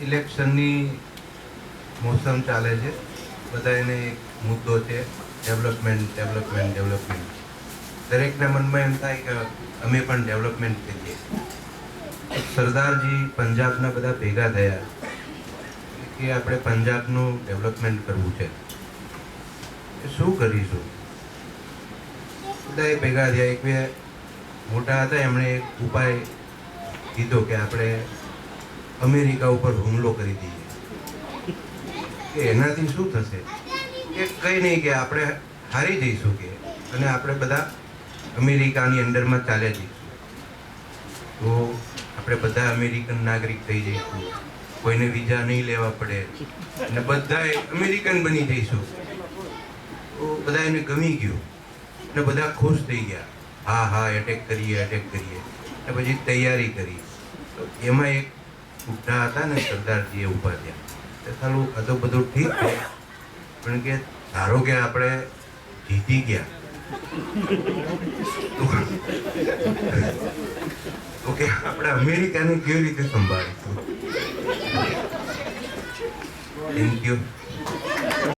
ઇલેક્શનની મોસમ ચાલે છે, બધાને એક મુદ્દો છે ડેવલપમેન્ટ. દરેકના મનમાં એમ થાય કે અમે પણ ડેવલપમેન્ટ કરીએ. સરદારજી પંજાબના બધા ભેગા થયા કે આપણે પંજાબનું ડેવલપમેન્ટ કરવું છે, શું કરીશું? બધા ભેગા થયા. એક બે મોટા હતા, એમણે એક ઉપાય કીધો કે આપણે અમેરિકા ઉપર હુમલો કરી દઈએ. કે એનાથી શું થશે? કે કંઈ નહીં, કે આપણે હારી જઈશું કે, અને આપણે બધા અમેરિકાની અંડરમાં ચાલ્યા જઈશું. તો આપણે બધા અમેરિકન નાગરિક થઈ જઈશું, કોઈને વિઝા નહીં લેવા પડે, અને બધાએ અમેરિકન બની જઈશું. તો બધા એને ગમી ગયું અને બધા ખુશ થઈ ગયા. હા એટેક કરીએ. અને પછી તૈયારી કરી. તો એમાં એક બુઢા હતા ને, સરદારજી એ ઊભા થયા. સાલું આ તો બધું ઠીક છે, પણ કે ધારો કે આપણે જીતી ગયા તો કે આપણે અમેરિકાને કેવી રીતે સંભાળીશું? Thank you.